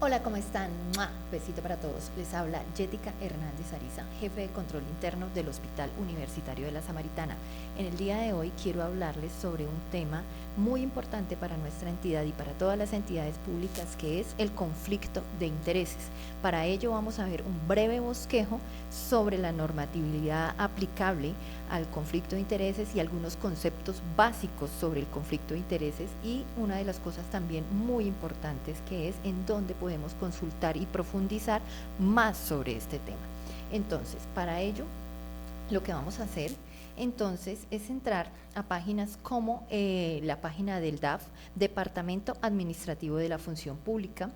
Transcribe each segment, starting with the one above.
Hola, ¿cómo están? ¡Mua! Besito para todos. Les habla Yética Hernández Ariza, jefe de control interno del Hospital Universitario de la Samaritana. En el día de hoy quiero hablarles sobre un tema muy importante para nuestra entidad y para todas las entidades públicas, que es el conflicto de intereses. Para ello vamos a ver un breve bosquejo sobre la normatividad aplicable al conflicto de intereses y algunos conceptos básicos sobre el conflicto de intereses, y una de las cosas también muy importantes, que es en dónde podemos consultar y profundizar más sobre este tema. Entonces, para ello, lo que vamos a hacer entonces es entrar a páginas como la página del DAF, Departamento Administrativo de la Función Pública,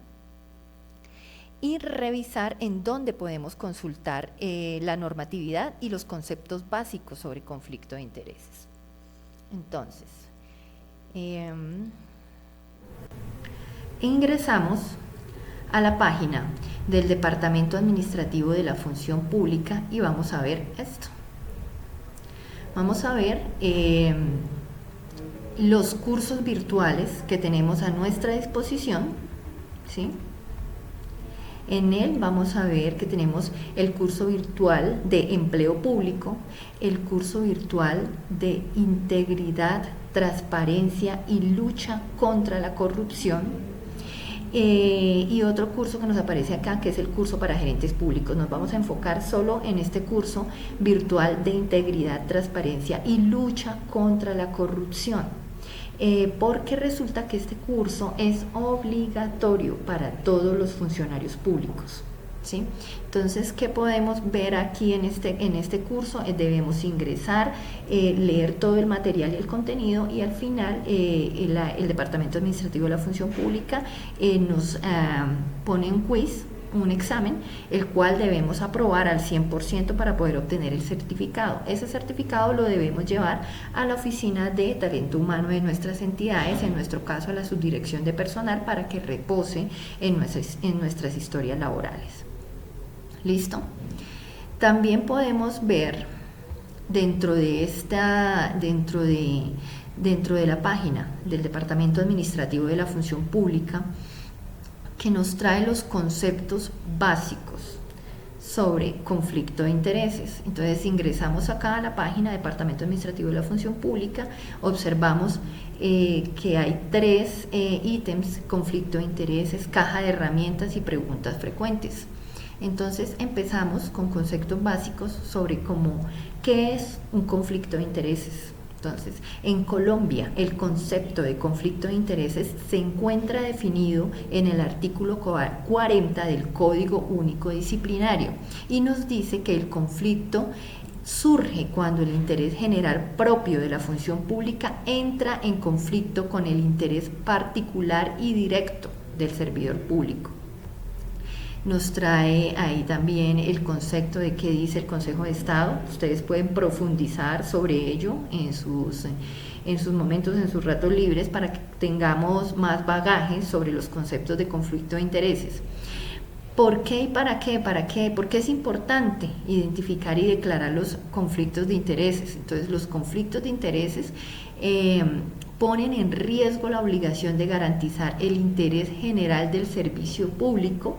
y revisar en dónde podemos consultar la normatividad y los conceptos básicos sobre conflicto de intereses. Entonces, ingresamos a la página del Departamento Administrativo de la Función Pública y vamos a ver esto. Vamos a ver los cursos virtuales que tenemos a nuestra disposición, ¿sí? En él vamos a ver que tenemos el curso virtual de empleo público, el curso virtual de integridad, transparencia y lucha contra la corrupción, y otro curso que nos aparece acá, que es el curso para gerentes públicos. Nos vamos a enfocar solo en este curso virtual de integridad, transparencia y lucha contra la corrupción. Porque resulta que este curso es obligatorio para todos los funcionarios públicos, ¿sí? Entonces, ¿qué podemos ver aquí en este curso? Debemos ingresar, leer todo el material y el contenido, y al final el Departamento Administrativo de la Función Pública nos pone un quiz, un examen, el cual debemos aprobar al 100% para poder obtener el certificado. Ese certificado lo debemos llevar a la oficina de talento humano de nuestras entidades, en nuestro caso a la subdirección de personal, para que repose en nuestras historias laborales. ¿Listo? También podemos ver dentro de la página del Departamento Administrativo de la Función Pública, que nos trae los conceptos básicos sobre conflicto de intereses. Entonces ingresamos acá a la página Departamento Administrativo de la Función Pública, observamos que hay 3 ítems: conflicto de intereses, caja de herramientas y preguntas frecuentes. Entonces empezamos con conceptos básicos sobre qué es un conflicto de intereses. Entonces, en Colombia, el concepto de conflicto de intereses se encuentra definido en el artículo 40 del Código Único Disciplinario, y nos dice que el conflicto surge cuando el interés general propio de la función pública entra en conflicto con el interés particular y directo del servidor público. Nos trae ahí también el concepto de qué dice el Consejo de Estado. Ustedes pueden profundizar sobre ello en sus momentos, en sus ratos libres, para que tengamos más bagaje sobre los conceptos de conflicto de intereses. ¿Por qué y para qué? ¿Por qué es importante identificar y declarar los conflictos de intereses? Entonces, los conflictos de intereses ponen en riesgo la obligación de garantizar el interés general del servicio público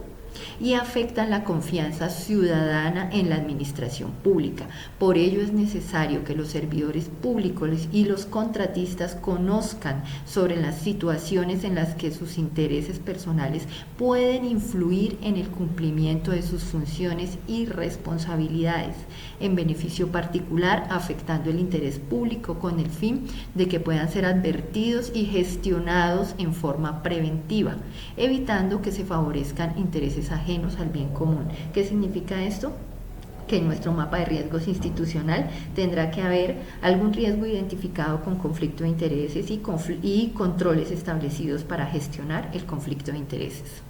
y afectan la confianza ciudadana en la administración pública. Por ello es necesario que los servidores públicos y los contratistas conozcan sobre las situaciones en las que sus intereses personales pueden influir en el cumplimiento de sus funciones y responsabilidades en beneficio particular, afectando el interés público, con el fin de que puedan ser advertidos y gestionados en forma preventiva, evitando que se favorezcan intereses ajenos al bien común. ¿Qué significa esto? Que en nuestro mapa de riesgos institucional tendrá que haber algún riesgo identificado con conflicto de intereses y controles establecidos para gestionar el conflicto de intereses.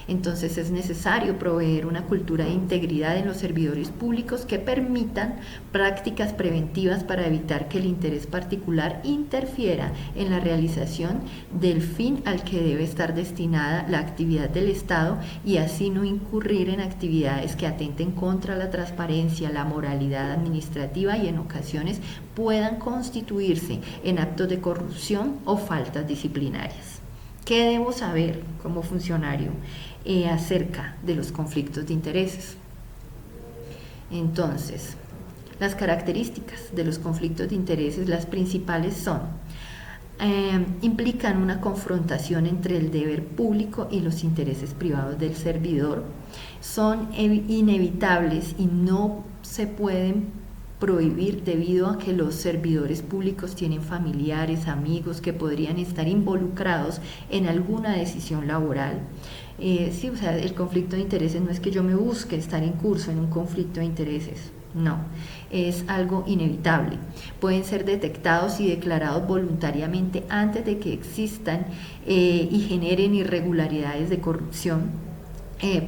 Entonces es necesario proveer una cultura de integridad en los servidores públicos que permitan prácticas preventivas para evitar que el interés particular interfiera en la realización del fin al que debe estar destinada la actividad del Estado, y así no incurrir en actividades que atenten contra la transparencia, la moralidad administrativa y en ocasiones puedan constituirse en actos de corrupción o faltas disciplinarias. ¿Qué debo saber como funcionario acerca de los conflictos de intereses? Entonces, las características de los conflictos de intereses, las principales son, implican una confrontación entre el deber público y los intereses privados del servidor, son inevitables y no se pueden prohibir debido a que los servidores públicos tienen familiares, amigos que podrían estar involucrados en alguna decisión laboral. Sí, o sea, el conflicto de intereses no es que yo me busque estar en curso en un conflicto de intereses, no, es algo inevitable. Pueden ser detectados y declarados voluntariamente antes de que existan y generen irregularidades de corrupción.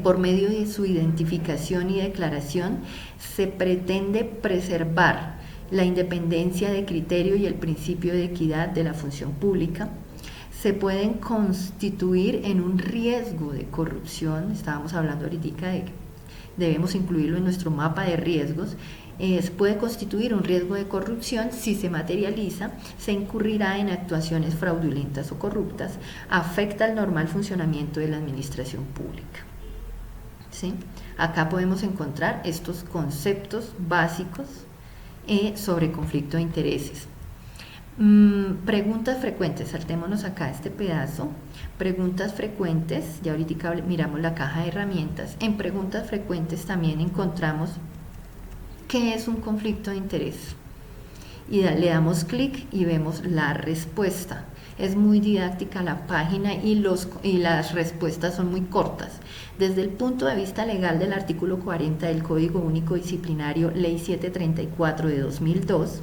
Por medio de su identificación y declaración se pretende preservar la independencia de criterio y el principio de equidad de la función pública. Se pueden constituir en un riesgo de corrupción, estábamos hablando ahorita de que debemos incluirlo en nuestro mapa de riesgos. Se puede constituir un riesgo de corrupción si se materializa, se incurrirá en actuaciones fraudulentas o corruptas, afecta el normal funcionamiento de la administración pública. ¿Sí? Acá podemos encontrar estos conceptos básicos sobre conflicto de intereses. Preguntas frecuentes, saltémonos acá este pedazo. Preguntas frecuentes, ya ahorita miramos la caja de herramientas. En preguntas frecuentes también encontramos qué es un conflicto de interés. Y le damos clic y vemos la respuesta. Es muy didáctica la página y las respuestas son muy cortas. Desde el punto de vista legal del artículo 40 del Código Único Disciplinario, Ley 734 de 2002,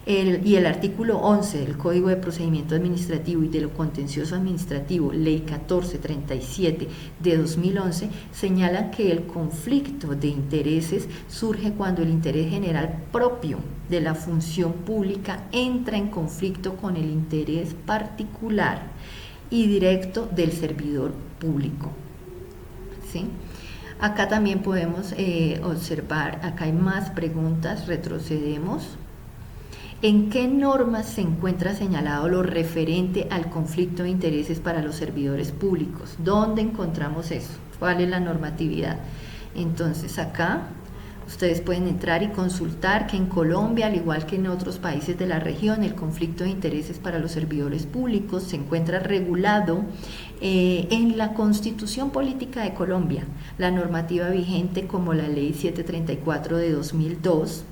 y el artículo 11 del Código de Procedimiento Administrativo y de lo Contencioso Administrativo, Ley 1437 de 2011, señalan que el conflicto de intereses surge cuando el interés general propio de la función pública entra en conflicto con el interés particular y directo del servidor público. ¿Sí? Acá también podemos observar, acá hay más preguntas, retrocedemos. ¿En qué normas se encuentra señalado lo referente al conflicto de intereses para los servidores públicos? ¿Dónde encontramos eso? ¿Cuál es la normatividad? Entonces acá ustedes pueden entrar y consultar que en Colombia, al igual que en otros países de la región, el conflicto de intereses para los servidores públicos se encuentra regulado en la Constitución Política de Colombia, la normativa vigente como la Ley 734 de 2002,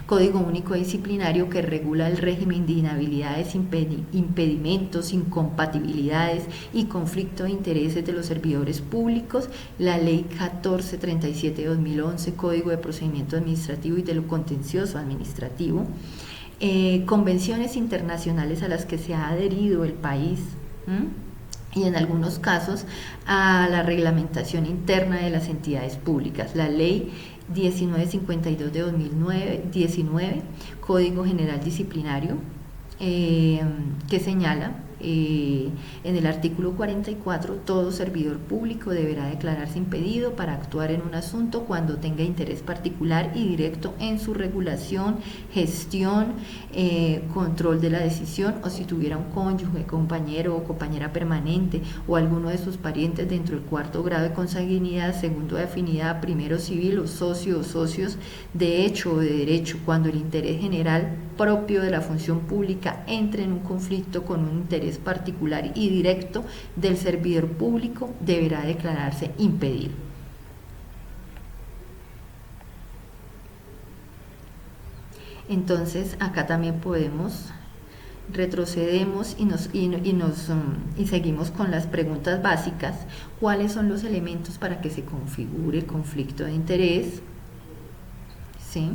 Código Único Disciplinario que regula el régimen de inhabilidades, impedimentos, incompatibilidades y conflicto de intereses de los servidores públicos, la Ley 1437 de 2011, Código de Procedimiento Administrativo y de lo Contencioso Administrativo, convenciones internacionales a las que se ha adherido el país, y en algunos casos a la reglamentación interna de las entidades públicas, la Ley 1952 de 2019, Código General Disciplinario, que señala en el artículo 44, todo servidor público deberá declararse impedido para actuar en un asunto cuando tenga interés particular y directo en su regulación, gestión, control de la decisión, o si tuviera un cónyuge, compañero o compañera permanente o alguno de sus parientes dentro del cuarto grado de consanguinidad, segundo de afinidad, primero civil o socio o socios de hecho o de derecho, cuando el interés general propio de la función pública entre en un conflicto con un interés particular y directo del servidor público, deberá declararse impedido. Entonces acá también podemos retrocedemos y seguimos con las preguntas básicas. ¿Cuáles son los elementos para que se configure el conflicto de interés? ¿Sí?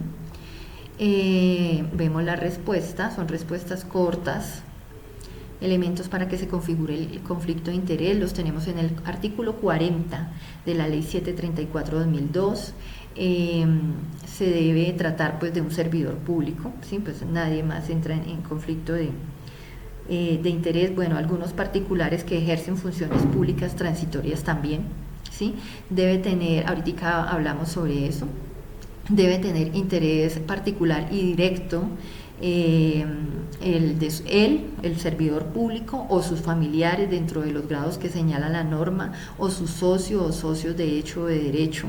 Vemos la respuesta, son respuestas cortas. Elementos para que se configure el conflicto de interés los tenemos en el artículo 40 de la Ley 734/2002. Se debe tratar pues de un servidor público, ¿sí? Pues nadie más entra en conflicto de interés. Bueno, algunos particulares que ejercen funciones públicas transitorias también, ¿sí? Debe tener, ahorita hablamos sobre eso, debe tener interés particular y directo el servidor público o sus familiares dentro de los grados que señala la norma, o su socio o socios de hecho o de derecho,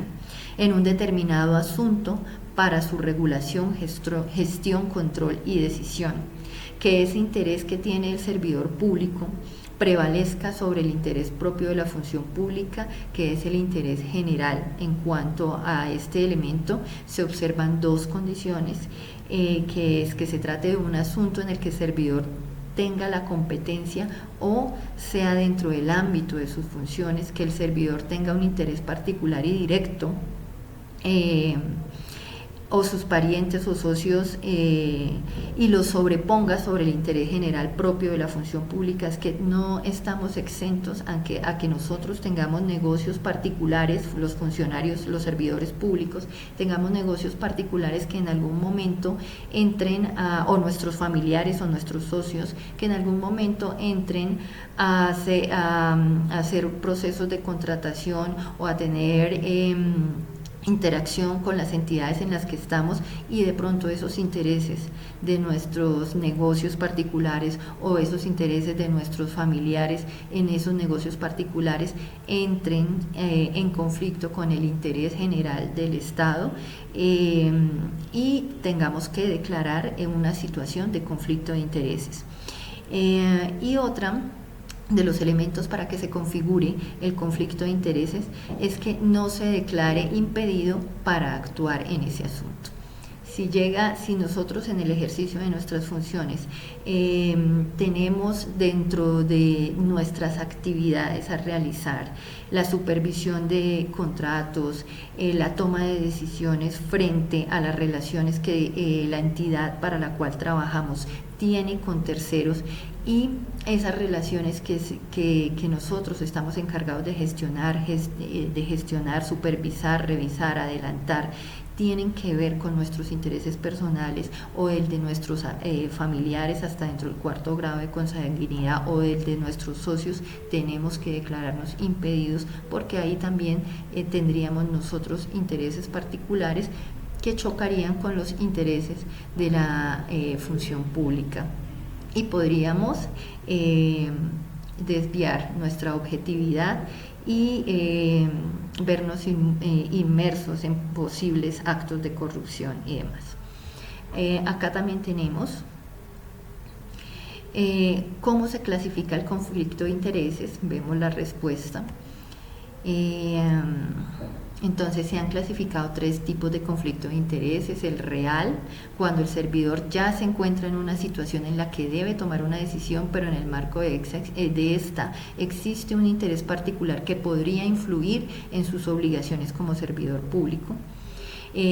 en un determinado asunto para su regulación, gestión, control y decisión. Que ese interés que tiene el servidor público prevalezca sobre el interés propio de la función pública, que es el interés general. En cuanto a este elemento, se observan dos condiciones, que es que se trate de un asunto en el que el servidor tenga la competencia o sea dentro del ámbito de sus funciones, que el servidor tenga un interés particular y directo, o sus parientes o socios, y lo sobreponga sobre el interés general propio de la función pública. Es que no estamos exentos a que nosotros tengamos negocios particulares, los funcionarios, los servidores públicos, tengamos negocios particulares que en algún momento entren o nuestros familiares o nuestros socios, que en algún momento entren a hacer procesos de contratación o a tener interacción con las entidades en las que estamos, y de pronto esos intereses de nuestros negocios particulares o esos intereses de nuestros familiares en esos negocios particulares entren en conflicto con el interés general del Estado, y tengamos que declarar en una situación de conflicto de intereses. Y otra de los elementos para que se configure el conflicto de intereses es que no se declare impedido para actuar en ese asunto. Si nosotros en el ejercicio de nuestras funciones tenemos dentro de nuestras actividades a realizar la supervisión de contratos, la toma de decisiones frente a las relaciones que la entidad para la cual trabajamos tiene con terceros, y esas relaciones que nosotros estamos encargados de gestionar, supervisar, revisar, adelantar, tienen que ver con nuestros intereses personales o el de nuestros familiares hasta dentro del cuarto grado de consanguinidad, o el de nuestros socios, tenemos que declararnos impedidos, porque ahí también tendríamos nosotros intereses particulares que chocarían con los intereses de la función pública, y podríamos desviar nuestra objetividad y vernos inmersos en posibles actos de corrupción y demás. Acá también tenemos cómo se clasifica el conflicto de intereses. Vemos la respuesta. Entonces se han clasificado tres tipos de conflicto de intereses: el real, cuando el servidor ya se encuentra en una situación en la que debe tomar una decisión, pero en el marco de esta existe un interés particular que podría influir en sus obligaciones como servidor público.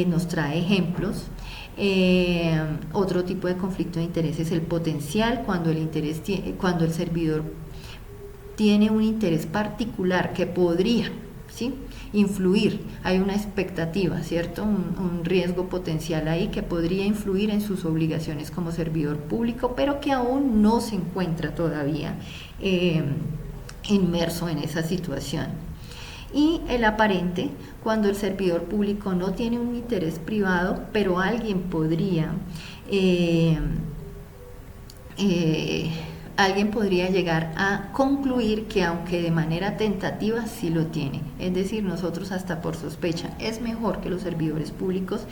Nos trae ejemplos. Otro tipo de conflicto de interés es el potencial, cuando el servidor tiene un interés particular que podría, ¿sí?, influir, hay una expectativa, ¿cierto?, un riesgo potencial ahí que podría influir en sus obligaciones como servidor público, pero que aún no se encuentra todavía inmerso en esa situación. Y el aparente, cuando el servidor público no tiene un interés privado, pero alguien podría llegar a concluir que, aunque de manera tentativa, sí lo tiene. Es decir, nosotros hasta por sospecha. Es mejor que los servidores públicos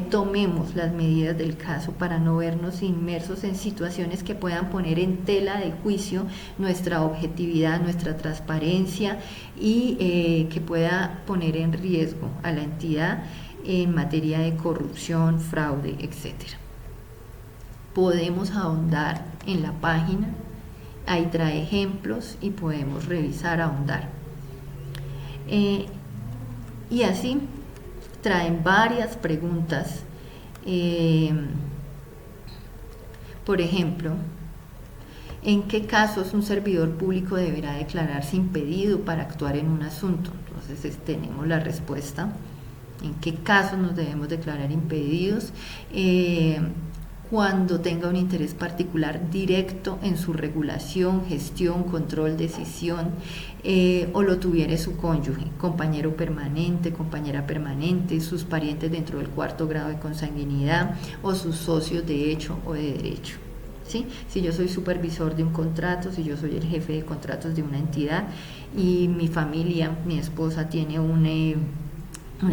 tomemos las medidas del caso para no vernos inmersos en situaciones que puedan poner en tela de juicio nuestra objetividad, nuestra transparencia, y que pueda poner en riesgo a la entidad en materia de corrupción, fraude, etcétera. Podemos ahondar en la página, ahí trae ejemplos y podemos revisar, ahondar. Y así traen varias preguntas. Por ejemplo, ¿en qué casos un servidor público deberá declararse impedido para actuar en un asunto? Entonces tenemos la respuesta. ¿En qué casos nos debemos declarar impedidos? cuando tenga un interés particular directo en su regulación, gestión, control, decisión, o lo tuviera su cónyuge, compañero permanente, compañera permanente, sus parientes dentro del cuarto grado de consanguinidad o sus socios de hecho o de derecho. ¿Sí? Si yo soy supervisor de un contrato, si yo soy el jefe de contratos de una entidad y mi familia, mi esposa tiene una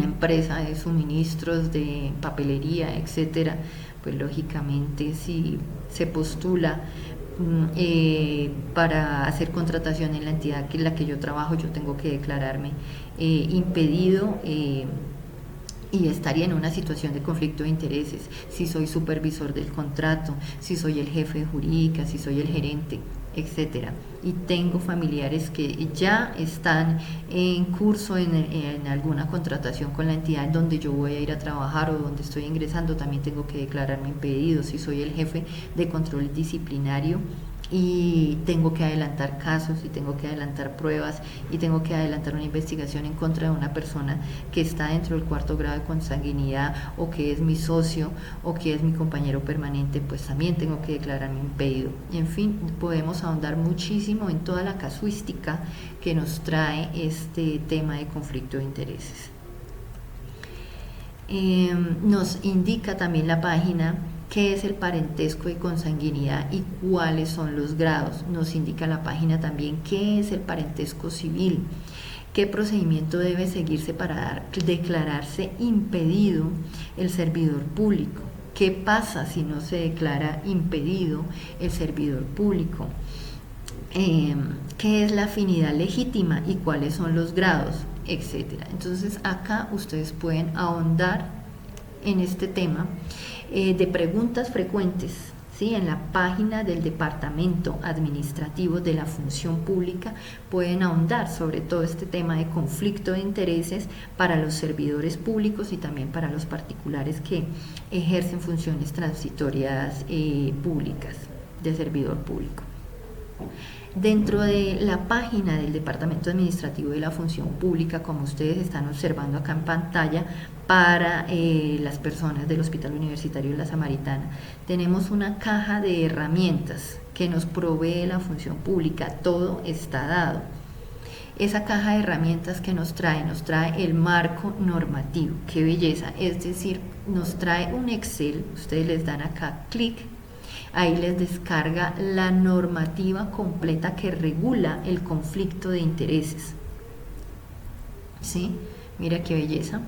empresa de suministros, de papelería, etcétera, pues lógicamente si se postula para hacer contratación en la entidad en la que yo trabajo, yo tengo que declararme impedido y estaría en una situación de conflicto de intereses si soy supervisor del contrato, si soy el jefe de jurídica, si soy el gerente, etcétera. Y tengo familiares que ya están en curso en alguna contratación con la entidad donde yo voy a ir a trabajar o donde estoy ingresando, también tengo que declararme impedido si soy el jefe de control disciplinario y tengo que adelantar casos y tengo que adelantar pruebas y tengo que adelantar una investigación en contra de una persona que está dentro del cuarto grado de consanguinidad o que es mi socio o que es mi compañero permanente, pues también tengo que declararme impedido. Y en fin, podemos ahondar muchísimo en toda la casuística que nos trae este tema de conflicto de intereses. Nos indica también la página qué es el parentesco de consanguinidad y cuáles son los grados. Nos indica la página también qué es el parentesco civil, qué procedimiento debe seguirse para declararse impedido el servidor público, qué pasa si no se declara impedido el servidor público, qué es la afinidad legítima y cuáles son los grados, etcétera. Entonces acá ustedes pueden ahondar en este tema de preguntas frecuentes, ¿sí? En la página del Departamento Administrativo de la Función Pública pueden ahondar sobre todo este tema de conflicto de intereses para los servidores públicos y también para los particulares que ejercen funciones transitorias públicas de servidor público. Dentro de la página del Departamento Administrativo de la Función Pública, como ustedes están observando acá en pantalla, para las personas del Hospital Universitario de la Samaritana, tenemos una caja de herramientas que nos provee la Función Pública, todo está dado. Esa caja de herramientas que nos trae el marco normativo, qué belleza, es decir, nos trae un Excel, ustedes les dan acá clic, ahí les descarga la normativa completa que regula el conflicto de intereses. ¿Sí? Mira qué belleza.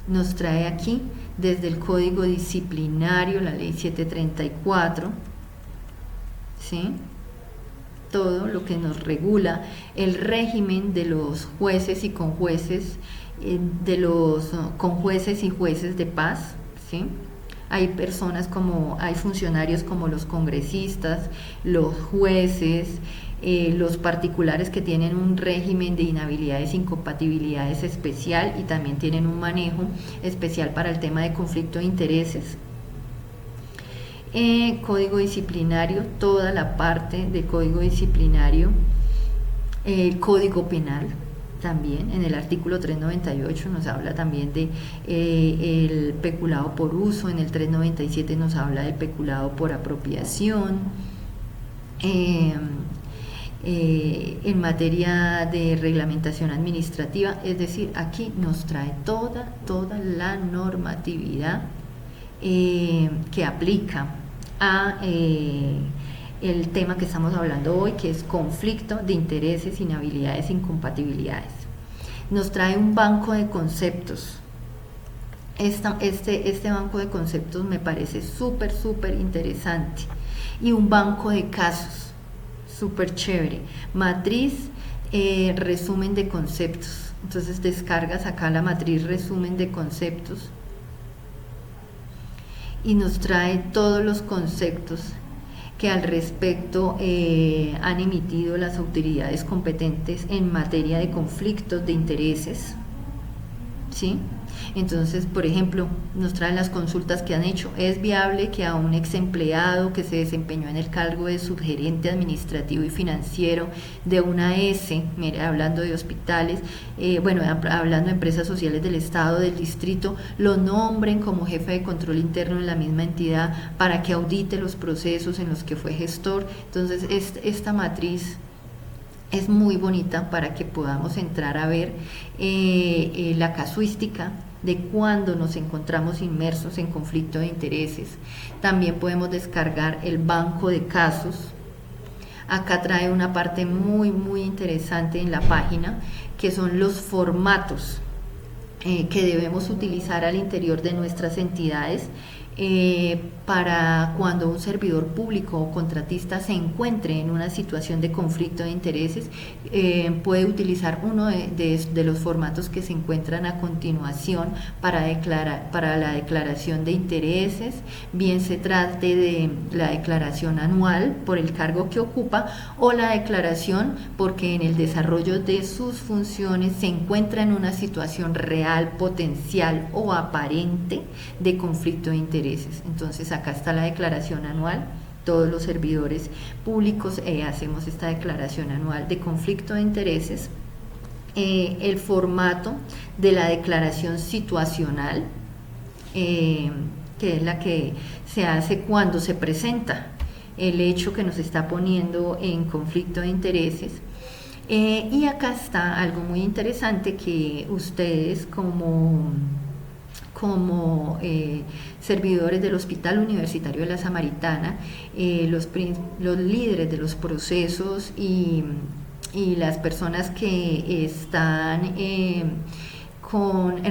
Nos trae aquí desde el Código Disciplinario, la Ley 734, ¿sí? Todo lo que nos regula el régimen de los jueces y conjueces, conjueces y jueces de paz, ¿sí? Hay hay funcionarios como los congresistas, los jueces, los particulares que tienen un régimen de inhabilidades e incompatibilidades especial y también tienen un manejo especial para el tema de conflicto de intereses. Código disciplinario, toda la parte de código disciplinario, código penal. También en el artículo 398 nos habla también de el peculado por uso, en el 397 nos habla del peculado por apropiación, en materia de reglamentación administrativa, es decir, aquí nos trae toda la normatividad que aplica a el tema que estamos hablando hoy, que es conflicto de intereses, inhabilidades e incompatibilidades. Nos trae un banco de conceptos. Este banco de conceptos me parece súper interesante. Y un banco de casos, súper chévere. Matriz, resumen de conceptos. Entonces descargas acá la matriz resumen de conceptos y nos trae todos los conceptos que al respecto han emitido las autoridades competentes en materia de conflictos de intereses. ¿sí? Entonces, por ejemplo, nos traen las consultas que han hecho. ¿Es viable que a un ex empleado que se desempeñó en el cargo de subgerente administrativo y financiero de una S, mire, hablando de hospitales, hablando de empresas sociales del Estado, del distrito, lo nombren como jefe de control interno en la misma entidad para que audite los procesos en los que fue gestor? Entonces, esta matriz es muy bonita para que podamos entrar a ver la casuística de cuando nos encontramos inmersos en conflicto de intereses. También podemos descargar el banco de casos. Acá trae una parte muy interesante en la página, que son los formatos que debemos utilizar al interior de nuestras entidades para cuando un servidor público o contratista se encuentre en una situación de conflicto de intereses. Puede utilizar uno de los formatos que se encuentran a continuación para la declaración de intereses, bien se trate de la declaración anual por el cargo que ocupa o la declaración porque en el desarrollo de sus funciones se encuentra en una situación real, potencial o aparente de conflicto de intereses. Entonces acá está la declaración anual. Todos los servidores públicos hacemos esta declaración anual de conflicto de intereses. El formato de la declaración situacional, que es la que se hace cuando se presenta el hecho que nos está poniendo en conflicto de intereses. Y acá está algo muy interesante que ustedes como servidores del Hospital Universitario de la Samaritana, los líderes de los procesos y las personas que están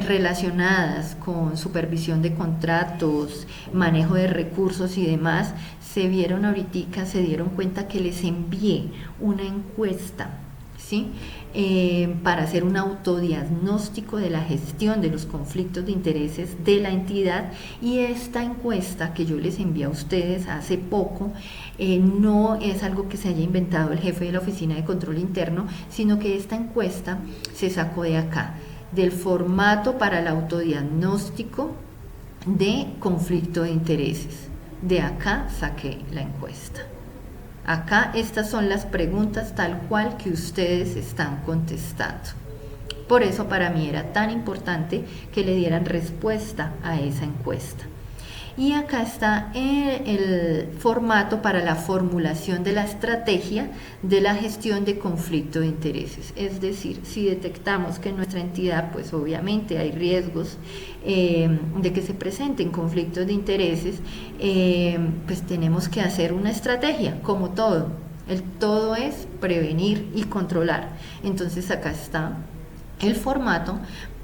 relacionadas con supervisión de contratos, manejo de recursos y demás, se dieron cuenta que les envié una encuesta, ¿sí? Para hacer un autodiagnóstico de la gestión de los conflictos de intereses de la entidad, y esta encuesta que yo les envié a ustedes hace poco no es algo que se haya inventado el jefe de la Oficina de Control Interno, sino que esta encuesta se sacó de acá, del formato para el autodiagnóstico de conflicto de intereses. De acá saqué la encuesta. Acá estas son las preguntas tal cual que ustedes están contestando. Por eso para mí era tan importante que le dieran respuesta a esa encuesta. Y acá está el formato para la formulación de la estrategia de la gestión de conflicto de intereses. Es decir, si detectamos que en nuestra entidad, pues obviamente hay riesgos de que se presenten conflictos de intereses, pues tenemos que hacer una estrategia, como todo. El todo es prevenir y controlar. Entonces acá está el formato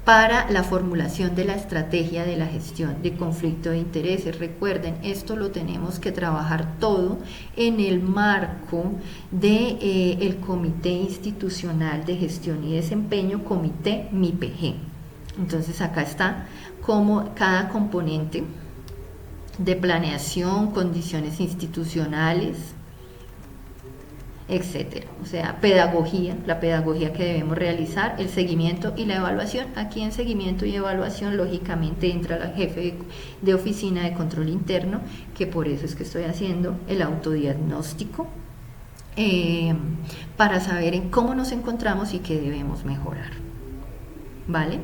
para la formulación de la estrategia de la gestión de conflicto de intereses. Recuerden, esto lo tenemos que trabajar todo en el marco de el Comité Institucional de Gestión y Desempeño, Comité MIPG. Entonces acá está como cada componente de planeación, condiciones institucionales, etcétera. O sea, pedagogía, la pedagogía que debemos realizar, el seguimiento y la evaluación. Aquí en seguimiento y evaluación lógicamente entra el jefe de oficina de control interno, que por eso es que estoy haciendo el autodiagnóstico para saber en cómo nos encontramos y qué debemos mejorar. ¿Vale?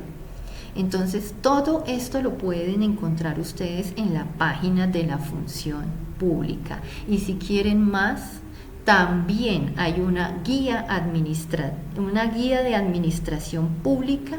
Entonces todo esto lo pueden encontrar ustedes en la página de la función pública, y si quieren más, también hay una guía de administración pública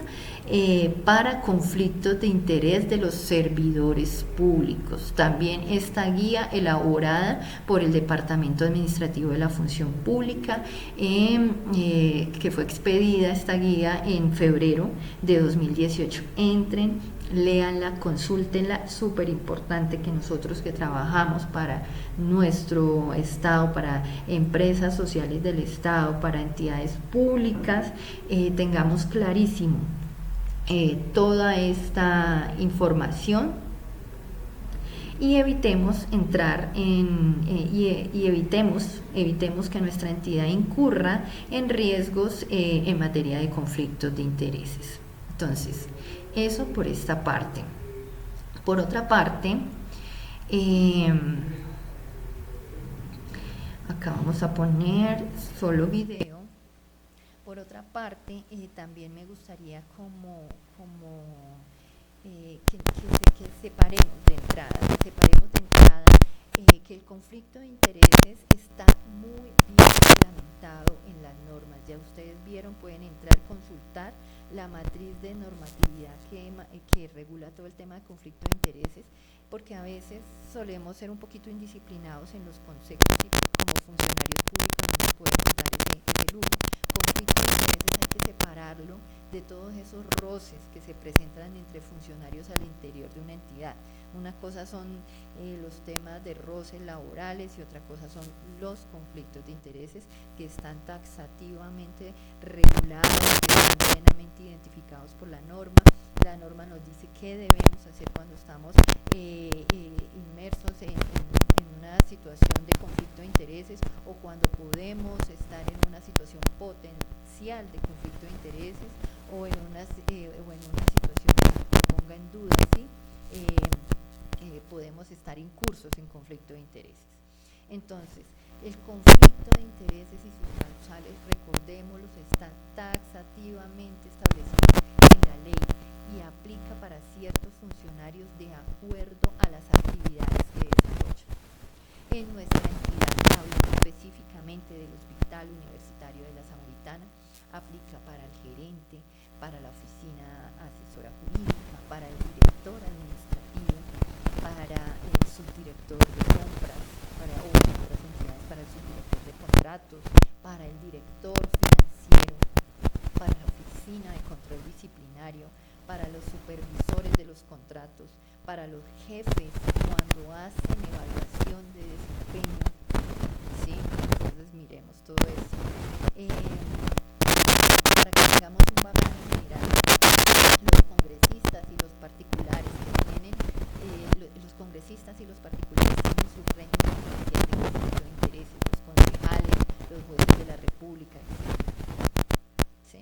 para conflictos de interés de los servidores públicos. También esta guía elaborada por el Departamento Administrativo de la Función Pública, que fue expedida esta guía en febrero de 2018. Entren, léanla, consúltenla, súper importante que nosotros que trabajamos para nuestro Estado, para empresas sociales del Estado, para entidades públicas, tengamos clarísimo toda esta información y evitemos entrar evitemos que nuestra entidad incurra en riesgos en materia de conflictos de intereses. Entonces, Eso por esta parte. Por otra parte, acá vamos a poner solo video. Por otra parte, también me gustaría que separemos de entrada, que el conflicto de intereses está muy bien reglamentado en las normas. Ya ustedes vieron, pueden entrar, consultar la matriz de normatividad que regula todo el tema de conflicto de intereses, porque a veces solemos ser un poquito indisciplinados en los conceptos y como funcionarios públicos no nos podemos dar ese lujo. Conflicto de intereses hay que separarlo de todos esos roces que se presentan entre funcionarios al interior de una entidad. Una cosa son los temas de roces laborales y otra cosa son los conflictos de intereses que están taxativamente regulados, que están plenamente identificados por la norma. La norma nos dice qué debemos hacer cuando estamos inmersos en una situación de conflicto de intereses o cuando podemos estar en una situación potencial de conflicto de intereses o en una situación que ponga en duda si podemos estar incursos en conflicto de intereses. Entonces, el conflicto de intereses y sus causales, recordémoslos, están taxativamente establecidos en la ley y aplica para ciertos funcionarios de acuerdo a las actividades que desarrollan. En nuestra entidad, hablando específicamente del Hospital Universitario de la Samaritana, aplica para el gerente, para la oficina asesora jurídica, para el director administrativo, para el subdirector de compras, para otras entidades, para el subdirector de contratos, para el director financiero, para la oficina de control disciplinario, para los supervisores de los contratos, para los jefes cuando hacen evaluación de desempeño, ¿sí? Entonces miremos todo eso. Para que tengamos un bagaje general, los congresistas y los particulares tienen su régimen especial de conflicto de intereses, los concejales, los jueces de la República, etc. ¿Sí?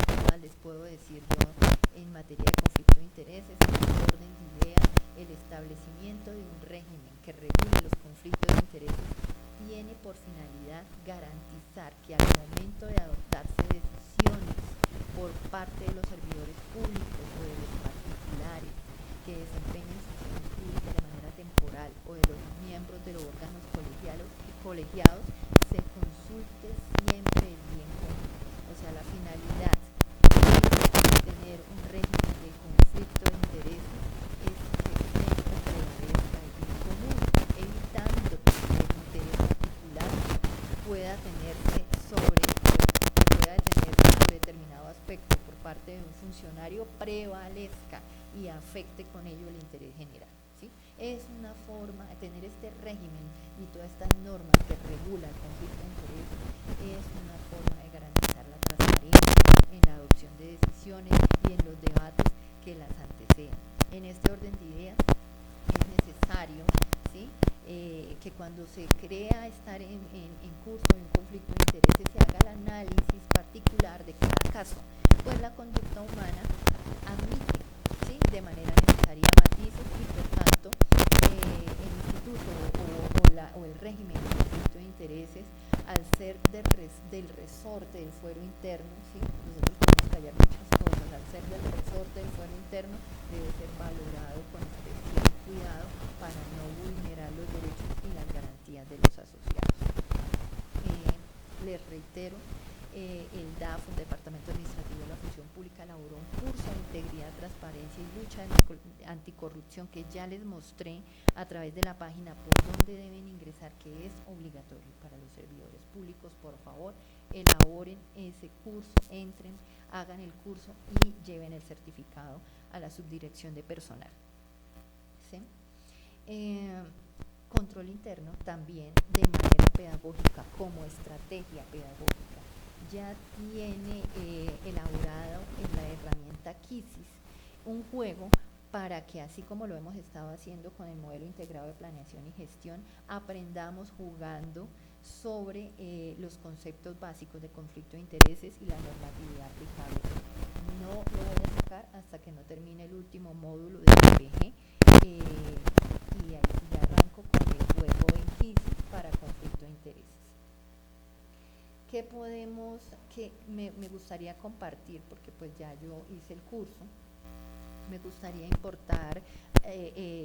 ¿Qué más les puedo decir yo en materia de conflicto de intereses? En el orden de ideas, el establecimiento de un régimen que regule los conflictos de intereses tiene por finalidad garantizar que al momento de adoptarse decisiones por parte de los servidores públicos o de los particulares que desempeñan funciones públicas de manera temporal o de los miembros de los órganos colegiados, se consulte siempre el bien común. O sea, la finalidad de tener un régimen de conflicto de intereses es que siempre prevalezca el bien común, evitando que el interés particular pueda tenerse sobre determinado aspecto por parte de un funcionario prevalezca y afecte con ello el interés general. ¿Sí? Es una forma de tener este régimen y todas estas normas que regulan el conflicto de intereses, es una forma de garantizar la transparencia en la adopción de decisiones y en los debates que las anteceden. En este orden de ideas es necesario, ¿sí?, que cuando se crea estar en curso de un conflicto de intereses se haga el análisis particular de cada caso, pues la conducta humana admite, ¿sí?, de manera necesaria matices y por tanto el instituto o el régimen de conflicto de intereses, al ser del resorte del fuero interno, ¿sí?, nosotros podemos callar muchas cosas, al ser del resorte del fuero interno debe ser valorado con especial cuidado para no vulnerar los derechos y las garantías de los asociados. Les reitero, el DAF, el Departamento Administrativo de la Función Pública, elaboró un curso de integridad, transparencia y lucha anticorrupción que ya les mostré a través de la página por donde deben ingresar, que es obligatorio para los servidores públicos. Por favor, elaboren ese curso, entren, hagan el curso y lleven el certificado a la subdirección de personal. ¿Sí? Control interno también de manera pedagógica, como estrategia pedagógica, ya tiene elaborado en la herramienta Quisis un juego para que, así como lo hemos estado haciendo con el modelo integrado de planeación y gestión, aprendamos jugando sobre los conceptos básicos de conflicto de intereses y la normatividad aplicable no lo voy a sacar hasta que no termine el último módulo de PPG, y ahí sí ya arranco con el juego en crisis para conflicto de intereses. ¿Qué podemos, que me gustaría compartir? Porque pues ya yo hice el curso, me gustaría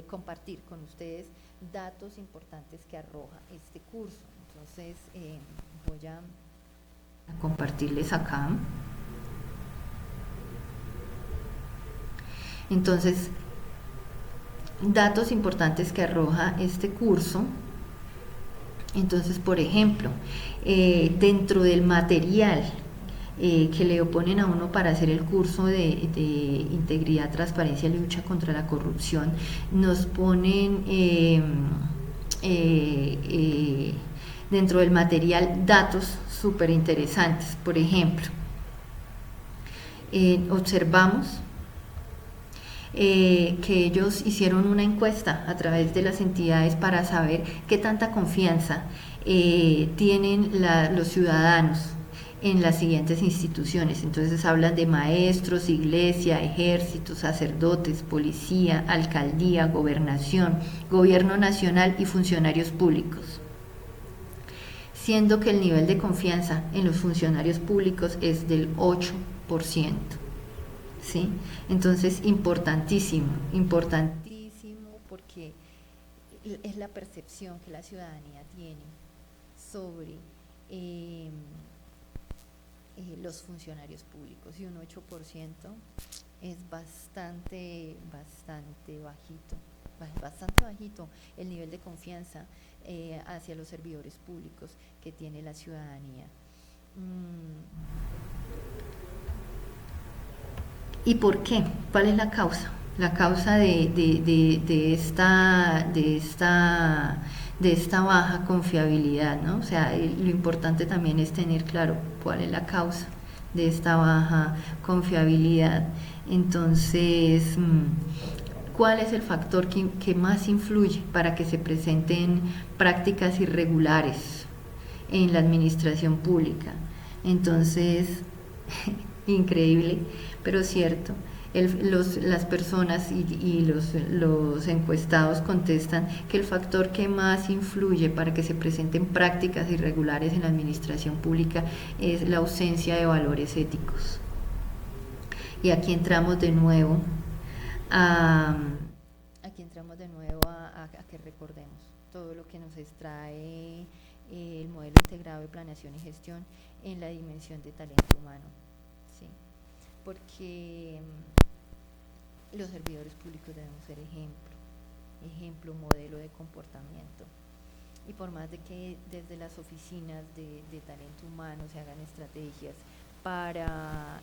compartir con ustedes datos importantes que arroja este curso. Entonces voy a compartirles acá. Entonces, datos importantes que arroja este curso. Entonces, por ejemplo, dentro del material que le oponen a uno para hacer el curso de integridad, transparencia y lucha contra la corrupción, nos ponen dentro del material datos súper interesantes. Por ejemplo, observamos que ellos hicieron una encuesta a través de las entidades para saber qué tanta confianza tienen los ciudadanos en las siguientes instituciones. Entonces hablan de maestros, iglesia, ejército, sacerdotes, policía, alcaldía, gobernación, gobierno nacional y funcionarios públicos, siendo que el nivel de confianza en los funcionarios públicos es del 8%. ¿Sí? Entonces, importantísimo porque es la percepción que la ciudadanía tiene sobre los funcionarios públicos, y un 8% es bastante bajito el nivel de confianza hacia los servidores públicos que tiene la ciudadanía. ¿Y por qué? ¿Cuál es la causa? La causa de esta baja confiabilidad, ¿no? O sea, lo importante también es tener claro cuál es la causa de esta baja confiabilidad. Entonces, ¿cuál es el factor que más influye para que se presenten prácticas irregulares en la administración pública? Entonces, increíble, pero cierto, las personas y los encuestados contestan que el factor que más influye para que se presenten prácticas irregulares en la administración pública es la ausencia de valores éticos. Y aquí entramos de nuevo a que recordemos todo lo que nos extrae el modelo integrado de planeación y gestión en la dimensión de talento humano, ¿sí? Porque los servidores públicos deben ser ejemplo, modelo de comportamiento. Y por más de que desde las oficinas de talento humano se hagan estrategias para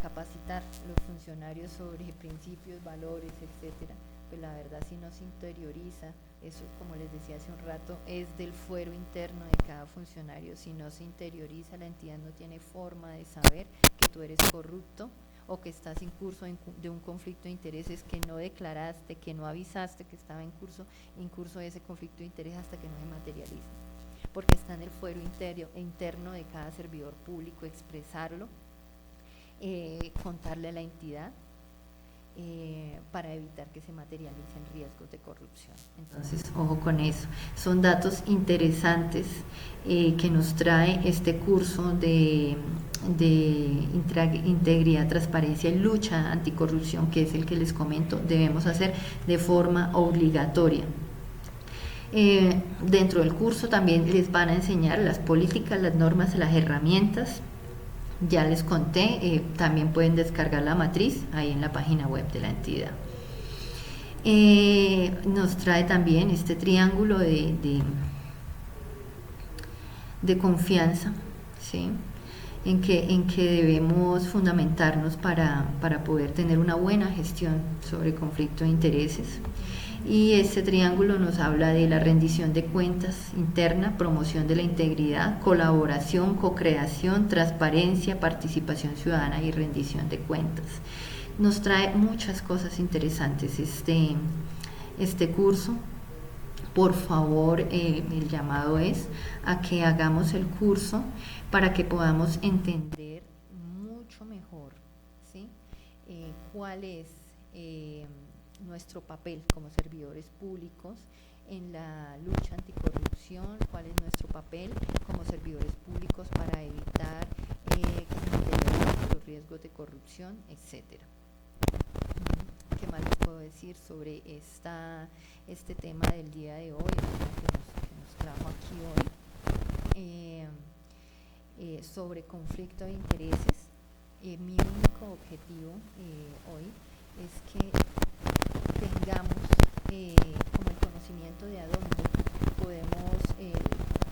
capacitar a los funcionarios sobre principios, valores, etcétera, pues la verdad, si no se interioriza, eso, como les decía hace un rato, es del fuero interno de cada funcionario. Si no se interioriza, la entidad no tiene forma de saber que tú eres corrupto o que estás en curso de un conflicto de intereses que no declaraste, que no avisaste que estaba en curso de ese conflicto de interés hasta que no se materializa. Porque está en el fuero interno de cada servidor público expresarlo, contarle a la entidad, para evitar que se materialicen riesgos de corrupción. Entonces, ojo con eso. Son datos interesantes que nos trae este curso de integridad, transparencia y lucha anticorrupción, que es el que les comento, debemos hacer de forma obligatoria. Dentro del curso también les van a enseñar las políticas, las normas, las herramientas. Ya les conté, también pueden descargar la matriz ahí en la página web de la entidad. Nos trae también este triángulo de confianza, ¿sí? en que debemos fundamentarnos para poder tener una buena gestión sobre conflicto de intereses. Y este triángulo nos habla de la rendición de cuentas interna, promoción de la integridad, colaboración, co-creación, transparencia, participación ciudadana y rendición de cuentas. Nos trae muchas cosas interesantes este curso, por favor, el llamado es a que hagamos el curso para que podamos entender mucho mejor, ¿sí? Cuál es nuestro papel como servidores públicos en la lucha anticorrupción, cuál es nuestro papel como servidores públicos para evitar que se materialicen los riesgos de corrupción, etcétera. ¿Qué más les puedo decir sobre este tema del día de hoy, que nos trajo aquí hoy, sobre conflicto de intereses? Mi único objetivo hoy es que tengamos como el conocimiento de a dónde podemos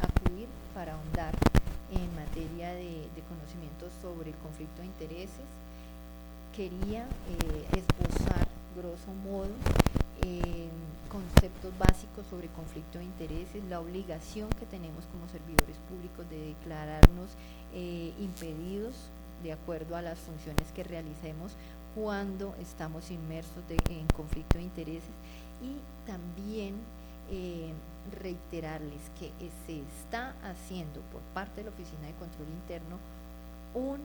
acudir para ahondar en materia de conocimientos sobre el conflicto de intereses. Quería esbozar, grosso modo, conceptos básicos sobre conflicto de intereses, la obligación que tenemos como servidores públicos de declararnos impedidos de acuerdo a las funciones que realicemos cuando estamos inmersos en conflicto de intereses, y también reiterarles que se está haciendo por parte de la Oficina de Control Interno un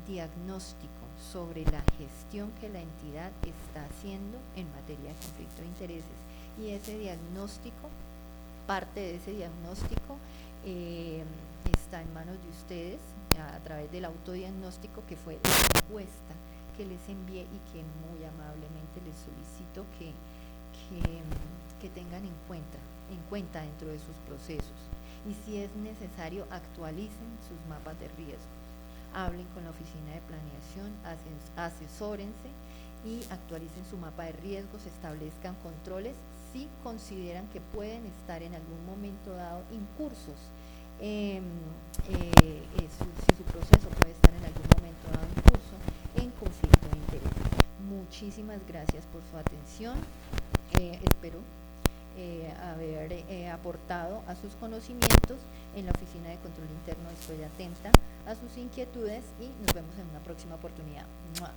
diagnóstico sobre la gestión que la entidad está haciendo en materia de conflicto de intereses, y ese diagnóstico, parte de ese diagnóstico está en manos de ustedes a través del autodiagnóstico, que fue la encuesta que les envié y que muy amablemente les solicito que tengan en cuenta dentro de sus procesos, y si es necesario actualicen sus mapas de riesgo, hablen con la oficina de planeación, asesórense y actualicen su mapa de riesgos, establezcan controles si consideran que pueden estar en algún momento dado incursos, si su proceso puede estar en algún momento dado incurso en conflicto de interés. Muchísimas gracias por su atención. Espero haber aportado a sus conocimientos. En la Oficina de Control Interno estoy atenta a sus inquietudes y nos vemos en una próxima oportunidad. ¡Mua!